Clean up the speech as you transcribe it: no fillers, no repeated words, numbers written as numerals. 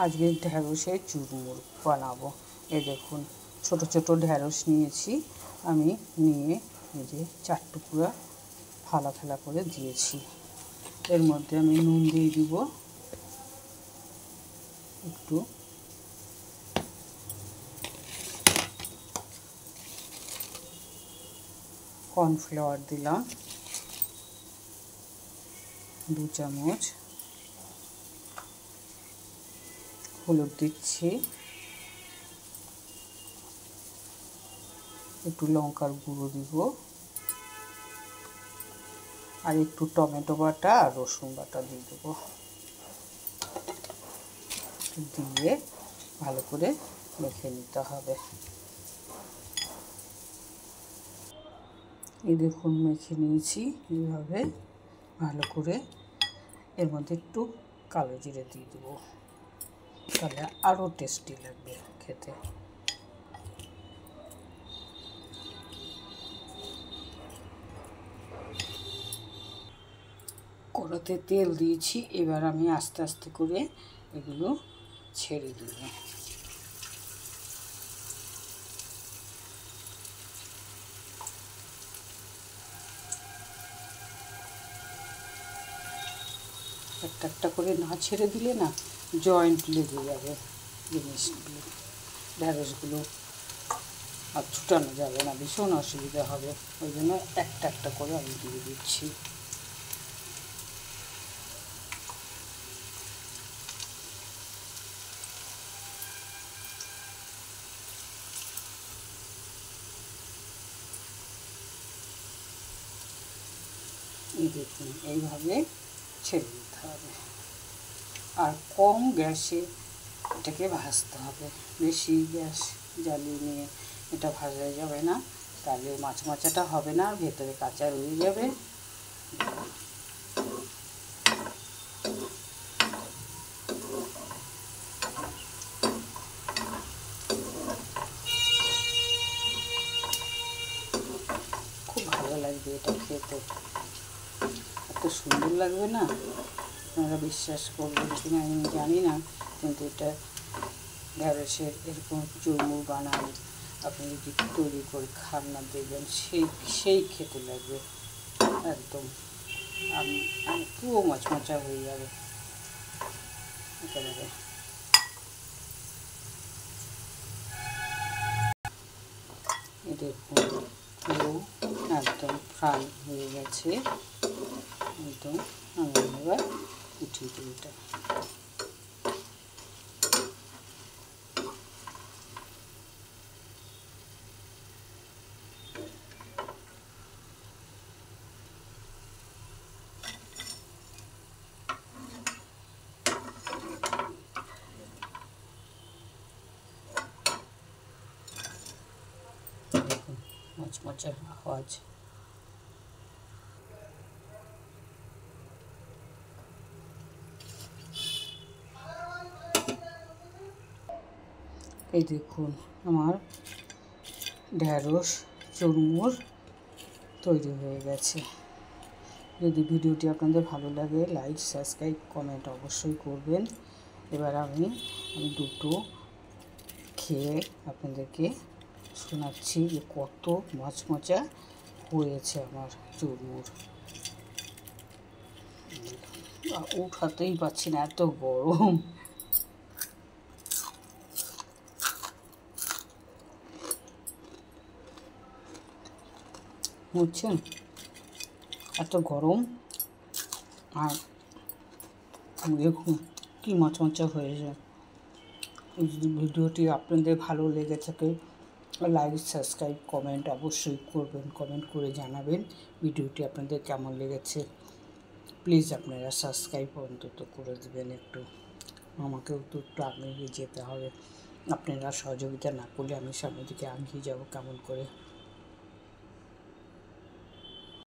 আজকে ঢ্যাঁড়সের চুরমুর বানাবো। এই দেখুন ছোট ছোট ঢ্যাঁড়স নিয়েছি আমি, নিয়ে এই যে 4 টুকরা ফালা ফালা করে দিয়েছি। এর মধ্যে আমি নুন দিয়ে দিব একটু, কর্নফ্লাওয়ার দিলাম 2 চামচ, হলুদ দিচ্ছি, একটু লঙ্কার গুঁড়ো দিব, আর একটু টমেটো বাটা আর রসুন বাটা দিয়ে দেবো। দিয়ে ভালো করে মেখে নিতে হবে। এই দেখুন মেখে নিয়েছি এইভাবে ভালো করে। এর মধ্যে একটু কালো জিরে দিয়ে দেবো, তাহলে আরও টেস্টি লাগবে খেতে। কড়াতে তেল দিয়েছি, এবার আমি আস্তে আস্তে করে এগুলো ছেড়ে দেব। একটা একটা করে না ছেড়ে দিলে না জয়েন্ট লেগে যাবে জিনিসগুলো, ঢ্যাঁড়সগুলো আর ছুটানো যাবে না, ভীষণ অসুবিধা হবে। ওই জন্য একটা একটা করে আমি দিয়ে দিচ্ছি। এই দেখুন এইভাবে ছেড়ে দিতে হবে, আর কম গ্যাসে এটাকে ভাজতে হবে। বেশি গ্যাস জ্বালিয়ে নিয়ে এটা ভাজা যাবে না, তাহলে মাছ মাচাটা হবে না, ভেতরে কাঁচা রয়ে যাবে। খুব ভালো লাগবে এটা খেতে, এত সুন্দর লাগবে না, আপনারা বিশ্বাস করবেন কিনা আমি জানি না, কিন্তু এটা ঢ্যাঁড়সের এরকম চুরমুর বানান, আপনি যদি তৈরি করে খান না দেখবেন সেই খেতে লাগবে একদম, পুরো মচমচা হয়ে যাবে একেবারে। দেখুন পুরো একদম ফ্রাই হয়ে গেছে একদম। আমি এবার উঠিয়ে দিই এটা। দেখুন মচমচের আওয়াজ। এই দেখুন আমার ঢ্যাঁড়স চুরমুর তৈরি হয়ে গেছে। যদি ভিডিওটি আপনাদের ভালো লাগে লাইক সাবস্ক্রাইব কমেন্ট অবশ্যই করবেন। এবার আমি দুটো খেয়ে আপনাদেরকে শোনাচ্ছি যে কত মচমচা হয়েছে আমার চুরমুর। উঠাতেই পারছি না, এত গরম। বুঝছেন এত গরম, আর দেখুন কি মচমচা হয়েছে। যদি ভিডিওটি আপনাদের ভালো লেগে থাকে লাইক সাবস্ক্রাইব কমেন্ট অবশ্যই করবেন, কমেন্ট করে জানাবেন ভিডিওটি আপনাদের কেমন লেগেছে। প্লিজ আপনারা সাবস্ক্রাইব অন্তত করে দেবেন, একটু আমাকেও তো একটু এগিয়ে যেতে হবে। আপনারা সহযোগিতা না করলে আমি সামনের দিকে এগিয়ে যাব কেমন করে।